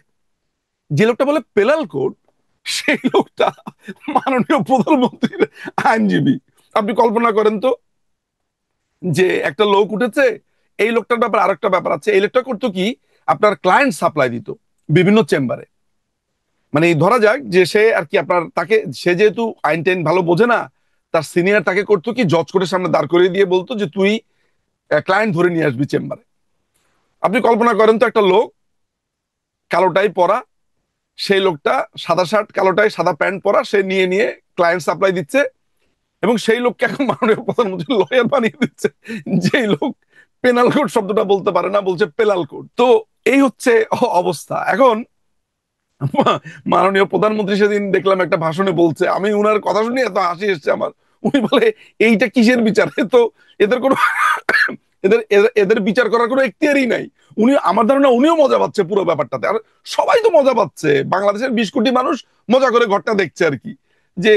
যে লোকটা বলে পেলাল কোড, সেই লোকটা মাননীয় প্রধানমন্ত্রীর আইনজীবী। আপনি কল্পনা করেন তো, যে একটা লোক উঠেছে। এই লোকটার ব্যাপারে আরেকটা ব্যাপার আছে, এই লোকটা করতো কি, আপনার ক্লায়েন্ট সাপ্লাই দিত বিভিন্ন চেম্বারে। মানে এই ধরা যাক যে সে আর কি আপনার তাকে, সে যেহেতু আইন টাইন ভালো বোঝে না, তার সিনিয়র তাকে করতো কি, জজ কোর্টের সামনে দাঁড় করিয়ে দিয়ে বলতো যে তুই ক্লায়েন্ট ধরে নিয়ে আসবি চেম্বারে। আপনি কল্পনা করেন তো, একটা লোক কালো টাই পরা, সেই লোকটা সাদা শার্ট কালো টাই সাদা প্যান্ট পরা, সে নিয়ে নিয়ে ক্লায়েন্ট সাপ্লাই দিচ্ছে, এবং সেই লোককে এখন মাননীয় প্রধানমন্ত্রী লয়ার বানিয়ে দিচ্ছে। যেই লোক পেনাল কোড শব্দটা বলতে পারে না, বলছে পেলাল কোড। তো এই হচ্ছে অবস্থা এখন। মাননীয় প্রধানমন্ত্রী সেদিন দেখলাম একটা ভাষণে বলছে, আমি উনার কথা শুনে এত হাসি এসছে আমার। উনি বলে এইটা কিসের বিচার, এ তো এদের কোনো এদের এদের এদের বিচার করার কোনো এখতিয়ারই নাই। উনি, আমার ধারণা উনিও মজা পাচ্ছে পুরো ব্যাপারটাতে, আর সবাই তো মজা পাচ্ছে, বাংলাদেশের 20 কোটি মানুষ মজা করে ঘরটা দেখছে আর কি, যে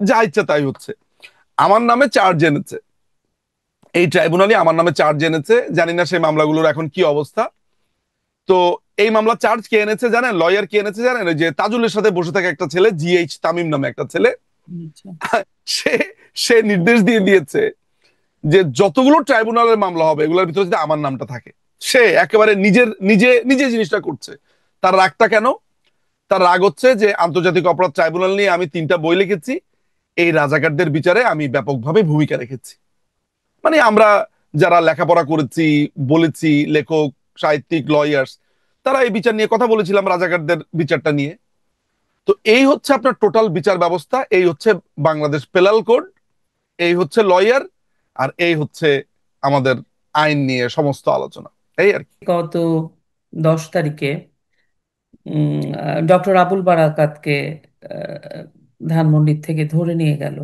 যা ইচ্ছা তাই হচ্ছে। আমার নামে চার্জ এনেছে, এই ট্রাইব্যুনালই আমার নামে চার্জ এনেছে, জানি না সেই মামলাগুলোর এখন কি অবস্থা। তো এই মামলা চার্জ কে এনেছে জানেন, লয়ার কে এনেছে জানেন? ওই যে তাজুলের সাথে বসে থাকে একটা ছেলে, জিএইচ তামিম নামে একটা ছেলে। আচ্ছা। সে সে নির্দেশ দিয়ে দিয়েছে যে যতগুলো ট্রাইব্যুনালের মামলা হবে এগুলোর ভিতরে যদি আমার নামটা থাকে। সে একেবারে নিজের নিজে নিজে জিনিসটা করছে। তার রাগটা কেন? তার রাগ হচ্ছে যে আন্তর্জাতিক অপরাধ ট্রাইব্যুনাল নিয়ে আমি 3টা বই লিখেছি, এই রাজাকারদের বিচারে আমি ব্যাপকভাবে ভূমিকা রেখেছি। মানে আমরা যারা লেখাপড়া করেছি, বলেছি, লেখক, সাহিত্যিক, লয়ার্স, তারা এই বিচার নিয়ে কথা বলেছিলাম, রাজাকারদের বিচারটা নিয়ে। তো এই হচ্ছে আপনার টোটাল বিচার ব্যবস্থা, এই হচ্ছে বাংলাদেশ পেনাল কোড, এই হচ্ছে লয়ার, আর এই হচ্ছে আমাদের আইন নিয়ে সমস্ত আলোচনা, এই আর কি। গত 10 তারিখে ডক্টর আবুল বারাকাতকে ধানমন্ডির থেকে ধরে নিয়ে গেল।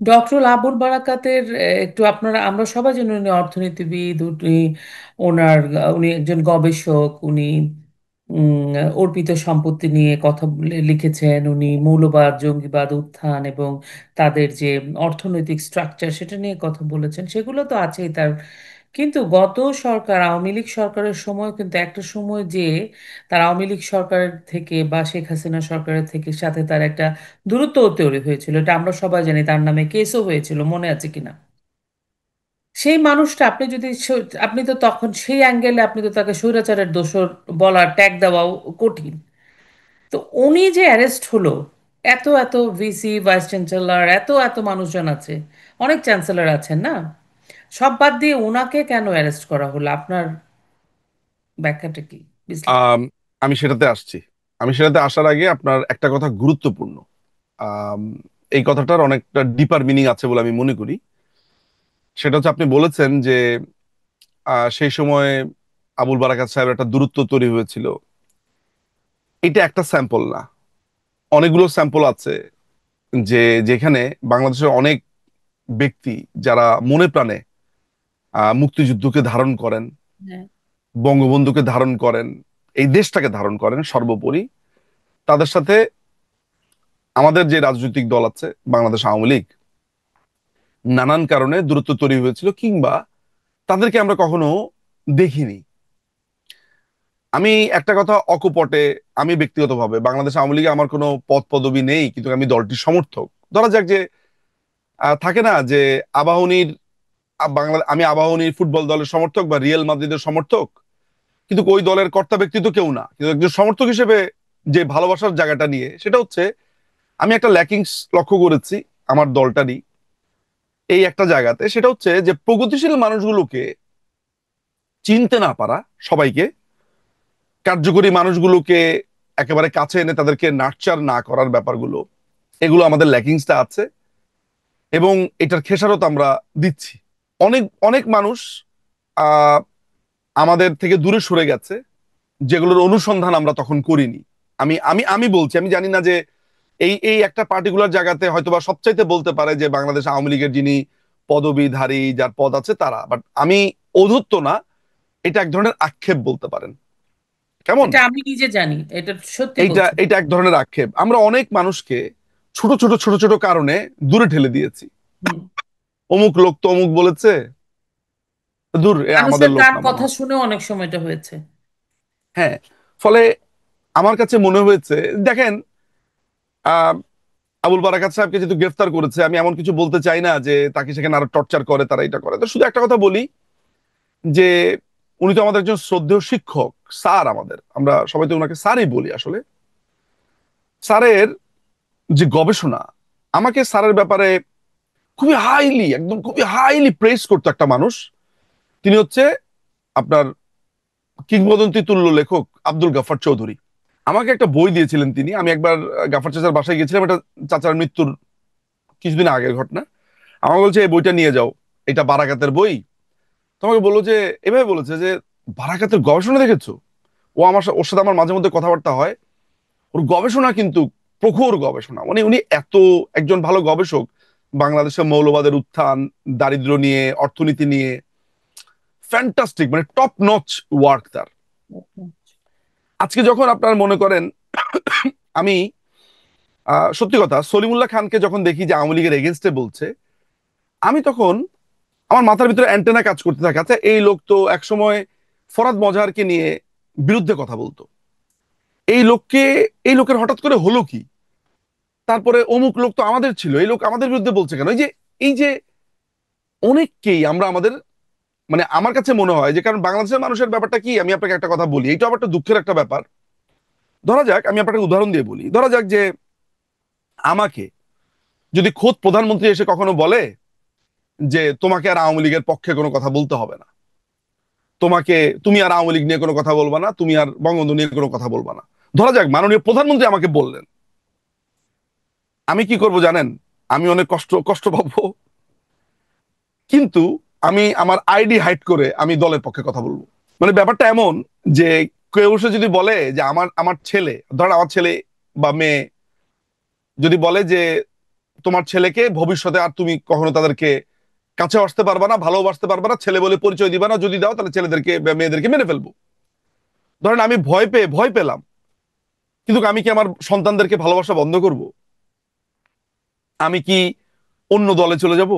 ডক্টর আবুল বারাকাতের একটু আপনারা, আমরা সবাই জানি উনি অর্থনীতিবিদ, উনি একজন গবেষক। উনি অর্পিত সম্পত্তি নিয়ে কথা লিখেছেন। উনি মৌলবাদ, জঙ্গিবাদ, উত্থান এবং তাদের যে অর্থনৈতিক স্ট্রাকচার সেটা নিয়ে কথা বলেছেন। সেগুলো তো আছেই তার কিন্তু গত সরকার আওয়ামী লীগ সরকারের সময় কিন্তু একটা সময় যে তার আওয়ামী লীগ সরকারের থেকে বা শেখ হাসিনা সরকারের থেকে সাথে তার একটা দূরত্ব তৈরি হয়েছিল, এটা আমরা সবাই জানি, তার নামে কেসও হয়েছিল, মনে আছে কিনা? সেই মানুষটা আপনি যদি আপনি তো তখন সেই অ্যাঙ্গেলে আপনি তো তাকে স্বৈরাচারের দোষর বলা, ট্যাগ দেওয়াও কঠিন। তো উনি যে অ্যারেস্ট হলো, এত এত ভিসি, ভাইস চ্যান্সেলর, এত এত মানুষজন আছে, অনেক চ্যান্সেলর আছেন না, সব বাদ দিয়ে ওনাকে কেন অ্যারেস্ট করা হলো? আপনার ব্যাখ্যাটা কি বিশ্লেষণ? আম, আমি সেটাতে আসছি। আমি সেটাতে আসার আগে আপনার একটা কথা গুরুত্বপূর্ণ। আম, এই কথাটার অনেকটা ডিপার মিনিং আছে বলে আমি মনে করি। সেটা হচ্ছে আপনি বলেছেন যে সেই সময় আবুল বারাকাত সাহেবের একটা দূরত্ব তৈরি হয়েছিল। এটা একটা স্যাম্পল না, অনেকগুলো স্যাম্পল আছে যে যেখানে বাংলাদেশের অনেক ব্যক্তি যারা মনে প্রাণে মুক্তিযুদ্ধকে ধারণ করেন, হ্যাঁ। বঙ্গবন্ধুকে ধারণ করেন, এই দেশটাকে ধারণ করেন সর্বোপরি, তাদের সাথে আমাদের যে রাজনৈতিক দল আছে বাংলাদেশ আওয়ামী লীগ, নানান কারণে দূরত্ব তৈরি হয়েছিল, কিংবা তাদেরকে আমরা কখনো দেখিনি। আমি একটা কথা অকপটে, আমি ব্যক্তিগতভাবে বাংলাদেশ আওয়ামী লীগে আমার কোনো পদ পদবি নেই, কিন্তু আমি দলটির সমর্থক। ধরা যাক যে থাকে না যে আবাহনীর বাংলা, আমি আবাহনীর ফুটবল দলের সমর্থক বা রিয়েল মাদ্রিদের সমর্থক, কিন্তু ওই দলের কর্তা ব্যক্তি তো কেউ না, কিন্তু একজন সমর্থক হিসেবে যে ভালোবাসার জায়গাটা নিয়ে, সেটা হচ্ছে আমি একটা ল্যাকিংস লক্ষ্য করেছি আমার দলটারই এই একটা জায়গাতে। সেটা হচ্ছে যে প্রগতিশীল মানুষগুলোকে চিনতে না পারা, সবাইকে, কার্যকরী মানুষগুলোকে একেবারে কাছে এনে তাদেরকে নার্চার না করার ব্যাপারগুলো, এগুলো আমাদের ল্যাকিংসটা আছে, এবং এটার খেসারত আমরা দিচ্ছি। অনেক অনেক মানুষ আহ আমাদের থেকে দূরে সরে গেছে, যেগুলোর অনুসন্ধান আমরা তখন করিনি। আমি আমি আমি বলছি, আমি জানি না যে এই এই একটা পার্টিকুলার জায়গাতে হয়তোবা সবচাইতে বলতে পারে যে বাংলাদেশ আওয়ামী লীগের যিনি পদবীধারী, যার পদ আছে তারা, বাট আমি ঔদ্ধত্য না, এটা এক ধরনের আক্ষেপ বলতে পারেন। কেমন? এটা আমি নিজে জানি, এটা সত্যি এইটা বলছি। এটা এক ধরনের আক্ষেপ। আমরা অনেক মানুষকে ছোট ছোট ছোট ছোট কারণে দূরে ঠেলে দিয়েছি। হুম। অমুক লোক তো অমুক বলেছে, দূর, এ আমাদের মানুষের লোক গান না মনে কথা হয়। শুনেও অনেক সময় এটা হয়েছে। হ্যাঁ। ফলে আমার কাছে মনে হয়েছে, দেখেন, আহ আবুল বারাকাত সাহেবকে যেহেতু গ্রেফতার করেছে, আমি এমন কিছু বলতে চাই না যে তাকে সেখানে আরো টর্চার করে, তারা এটা করে। তো শুধু একটা কথা বলি যে উনি তো আমাদের একজন শ্রদ্ধেয় শিক্ষক, স্যার আমাদের, আমরা সবাই তো ওনাকে স্যারই বলি আসলে। স্যারের যে গবেষণা, আমাকে স্যারের ব্যাপারে খুবই হাইলি, একদম খুবই হাইলি প্রেস করতো একটা মানুষ, তিনি হচ্ছে আপনার কিংবদন্তি তুল্য লেখক আব্দুল গাফফার চৌধুরী। আমাকে একটা বই দিয়েছিলেন তিনি। আমি একবার গাফফার চাচার বাসায় গেছিলাম, এটা চাচার মৃত্যুর কিছুদিন আগের ঘটনা। আমাকে বলছে এই বইটা নিয়ে যাও, এটা বারাকাতের বই। তোমাকে বললো যে, এভাবে বলেছে যে বারাকাতের গবেষণা দেখেছো? ওর সাথে আমার মাঝে মধ্যে কথাবার্তা হয়। ওর গবেষণা কিন্তু প্রখর গবেষণা, মানে উনি এত একজন ভালো গবেষক, বাংলাদেশের মৌলবাদের উত্থান, দারিদ্র্য নিয়ে, অর্থনীতি নিয়ে, ফ্যান্টাস্টিক, মানে টপ নচ ওয়ার্ক তার। আজকে যখন আপনার মনে করেন, আমি সত্যি কথা, সলিমুল্লাহ খানকে যখন দেখি যে আওয়ামী লীগের এগেনস্টে বলছে, আমি তখন আমার মাথার ভিতরে অ্যান্টেনা কাজ করতে থাকে, আচ্ছা এই লোক তো একসময় ফরাদ মজহারকে নিয়ে বিরুদ্ধে কথা বলতো, এই লোককে, এই লোকের হঠাৎ করে হলো কি? তারপরে অমুক লোক তো আমাদের ছিল, এই লোক আমাদের বিরুদ্ধে বলছে কেন? এই যে অনেককেই আমরা আমাদের, মানে আমার কাছে মনে হয় যে, কারণ বাংলাদেশের মানুষের ব্যাপারটা কি, আমি আপনাকে একটা কথা বলি, এইটা আবার একটা দুঃখের একটা ব্যাপার। ধরা যাক, আমি আপনাকে উদাহরণ দিয়ে বলি, ধরা যাক যে আমাকে যদি খোদ প্রধানমন্ত্রী এসে কখনো বলে যে তোমাকে আর আওয়ামী লীগের পক্ষে কোনো কথা বলতে হবে না, তোমাকে, তুমি আর আওয়ামী লীগ নিয়ে কোনো কথা বলবা না, তুমি আর বঙ্গবন্ধু নিয়ে কোনো কথা বলবা না, ধরা যাক মাননীয় প্রধানমন্ত্রী আমাকে বললেন, আমি কি করব জানেন? আমি অনেক কষ্ট কষ্ট পাবো, কিন্তু আমি আমার আইডি হাইড করে আমি দলের পক্ষে কথা বলবো। মানে ব্যাপারটা এমন যে কেউ এসে যদি বলে যে আমার আমার ছেলে, ধর আমার ছেলে বা মেয়ে যদি বলে যে তোমার ছেলেকে ভবিষ্যতে আর তুমি কখনো তাদেরকে কাছে আসতে পারবা না, ভালোবাসতে পারবা না, ছেলে বলে পরিচয় দিবা না, যদি দাও তাহলে ছেলেদেরকে বা মেয়েদেরকে মেরে ফেলবো। ধরেন আমি ভয় পেলাম, কিন্তু আমি কি আমার সন্তানদেরকে ভালোবাসা বন্ধ করব? আমি কি অন্য দলে চলে যাব?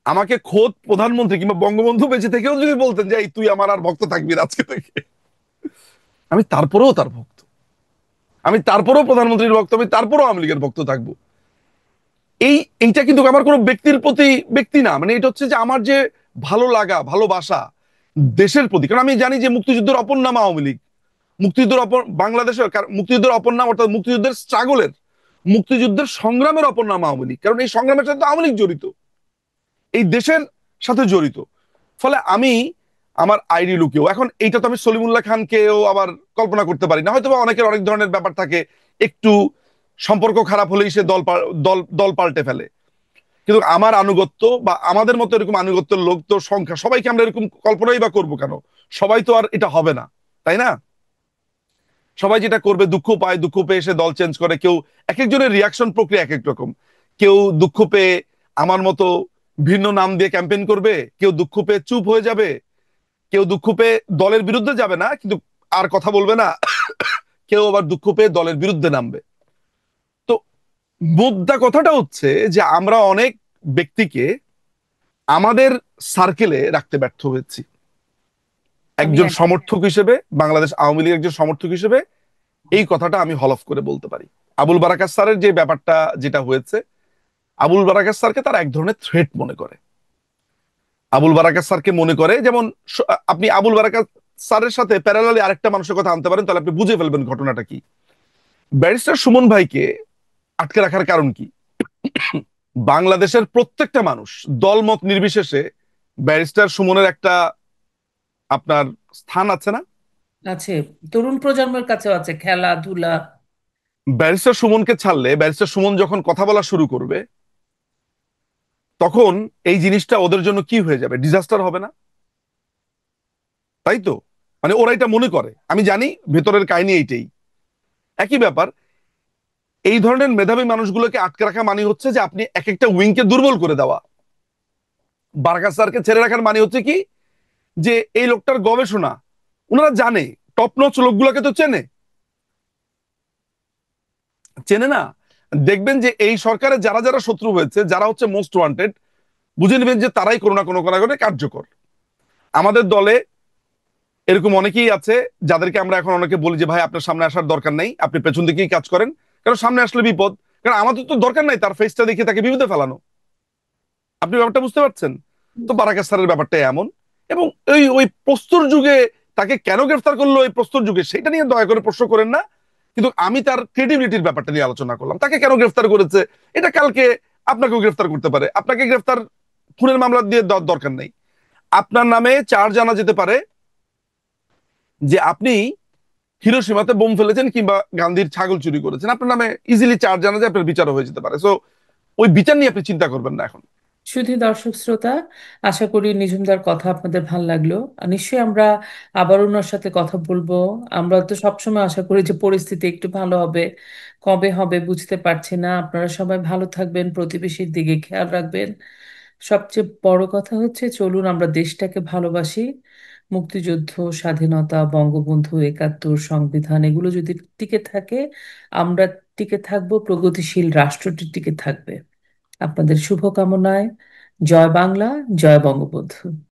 আমাকে খোদ প্রধানমন্ত্রী কিংবা বঙ্গবন্ধু বেঁচে থেকেও যদি বলতেন যে এই তুই আমার আর ভক্ত থাকবি না আজকে থেকে, আমি তারপরেও তার ভক্ত, আমি তারপরেও প্রধানমন্ত্রীর ভক্ত, আমি তারপরেও আওয়ামী লীগের ভক্ত থাকবো। এই এইটা কিন্তু আমার কোনো ব্যক্তির প্রতি ব্যক্তি না, মানে এটা হচ্ছে যে আমার যে ভালো লাগা ভালোবাসা দেশের প্রতি। কারণ আমি জানি যে মুক্তিযুদ্ধের অপর নাম আওয়ামী লীগ, মুক্তিযুদ্ধের অপর বাংলাদেশের মুক্তিযুদ্ধের অপর নাম অর্থাৎ মুক্তিযুদ্ধের স্ট্রাগলের, মুক্তিযুদ্ধের সংগ্রামের অপর নাম আওয়ামী লীগ, কারণ এই সংগ্রামের সাথে তো আওয়ামী লীগ জড়িত, এই দেশের সাথে জড়িত। ফলে আমি আমার আইডি লুকিয়েও এখন এইটা তো আমি সলিমুল্লাহ খানকেও আবার কল্পনা করতে পারি না, হয়তো বা অনেকের অনেক ধরনের ব্যাপার থাকে, একটু সম্পর্ক খারাপ হলেই সে দল দল পাল্টে ফেলে। কিন্তু আমার আনুগত্য বা আমাদের মতো এরকম আনুগত্যের লোক তো সংখ্যা, সবাইকে আমরা এরকম কল্পনাই বা করবো কেন? সবাই তো আর এটা হবে না, তাই না? সবাই যেটা করবে দুঃখ পায়, দুঃখ পেয়ে সে দল চেঞ্জ করে, কেউ এক একজনের রিয়াকশন প্রক্রিয়া এক এক রকম। কেউ দুঃখ পেয়ে আমার মতো ভিন্ন নাম দিয়ে ক্যাম্পেইন করবে, কেউ দুঃখ পেয়ে চুপ হয়ে যাবে, কেউ দুঃখ পেয়ে দলের বিরুদ্ধে যাবে না কিন্তু আর কথা বলবে না, কেউ আবার দুঃখ পেয়ে দলের বিরুদ্ধে নামবে। তো মুদ্রা কথাটা হচ্ছে যে আমরা অনেক ব্যক্তিকে আমাদের সার্কেলে রাখতে ব্যর্থ হয়েছি। আমি একজন এক- সমর্থক হিসেবে, বাংলাদেশ আওয়ামী লীগের একজন সমর্থক হিসেবে এই কথাটা আমি হলফ করে বলতে পারি। আবুল বারাকাত স্যারের যে ব্যাপারটা যেটা হয়েছে, আবুল বারাকাত স্যারকে তারা এক ধরনের থ্রেট মনে করে। আবুল বারাকাত স্যারকে মনে করে যেমন আপনি আবুল বারাকাত স্যারের সাথে প্যারালালি আরেকটা মানুষের কথা আনতে পারেন, তাহলে আপনি বুঝে ফেলবেন ঘটনাটা কি। ব্যারিস্টার সুমন ভাইকে আটকে রাখার কারণ কি? বাংলাদেশের প্রত্যেকটা মানুষ দলমত নির্বিশেষে ব্যারিস্টার সুমনের একটা আপনার স্থান আছে না? আছে, তরুণ প্রজন্মের কাছেও আছে, খেলাধুলা। ব্যারিস্টার সুমনকে ছাড়লে, ব্যারিস্টার সুমন যখন কথা বলা শুরু করবে, তখন এই জিনিসটা ওদের জন্য কি হয়ে যাবে, ডিজাস্টার হবে না? তাই তো, মানে ওরা এটা মনে করে, আমি জানি ভেতরের কাহিনী এইটাই। একই ব্যাপার, এই ধরনের মেধাবী মানুষগুলোকে আটকে রাখা মানে হচ্ছে যে আপনি এক একটা উইংকে দুর্বল করে দেওয়া। বারাকাত স্যারকে ছেড়ে রাখার মানে হচ্ছে কি, যে এই লোকটার গবেষণা ওনারা জানে, টপ নচ লোকগুলোকে তো চেনে, চেনে না? দেখবেন যে এই সরকারের যারা যারা শত্রু হয়েছে, যারা হচ্ছে মোস্ট ওয়ান্টেড, বুঝে নেবেন যে তারাই কোনো না কোনো কারণে কার্যকর। আমাদের দলে এরকম অনেকেই আছে যাদেরকে আমরা এখন অনেকে বলি যে ভাই আপনার সামনে আসার দরকার নাই, আপনি পেছন দিকেই কাজ করেন, কারণ সামনে আসলে বিপদ। কারণ আমাদের তো দরকার নাই তার ফেসটা দেখে তাকে বিপদে ফেলানো। আপনি ব্যাপারটা বুঝতে পারছেন? তো বারাকাত স্যারের ব্যাপারটা এমন। এবং ওই ওই প্রস্তর যুগে তাকে কেন গ্রেফতার করলো, এই প্রস্তর যুগে সেটা নিয়ে দয়া করে প্রশ্ন করেন না। কিন্তু আমি তার ক্রেডিবিলিটির ব্যাপারটা নিয়ে আলোচনা করলাম, তাকে কেন গ্রেফতার করেছে। এটা কালকে আপনাকেও গ্রেফতার করতে পারে, আপনাকে গ্রেফতার খুনের মামলা দিয়ে দরকার নেই। আপনার নামে চার্জ আনা যেতে পারে যে আপনি হিরোশিমাতে বোম ফেলেছেন কিংবা গান্ধীর ছাগল চুরি করেছেন, আপনার নামে ইজিলি চার্জ আনা যায়, আপনার বিচারও হয়ে যেতে পারে। সো ওই বিচার নিয়ে আপনি চিন্তা করবেন না এখন। শুধু দর্শক শ্রোতা, আশা করি নিঝুমদার কথা আপনাদের ভাল লাগলো। আর নিশ্চয়ই আমরা আবার ওনার সাথে কথা বলবো। আমরা তো সবসময় আশা করি যে পরিস্থিতি একটু ভালো হবে, কবে হবে বুঝতে পারছি না। আপনারা সবাই ভালো থাকবেন, প্রতিবেশীর দিকে খেয়াল রাখবেন। সবচেয়ে বড় কথা হচ্ছে চলুন আমরা দেশটাকে ভালোবাসি। মুক্তিযুদ্ধ, স্বাধীনতা, বঙ্গবন্ধু, একাত্তর, সংবিধান এগুলো যদি টিকে থাকে, আমরা টিকে থাকবো, প্রগতিশীল রাষ্ট্রটি টিকে থাকবে। আপনাদের শুভকামনায়। জয় বাংলা, জয় বঙ্গবন্ধু।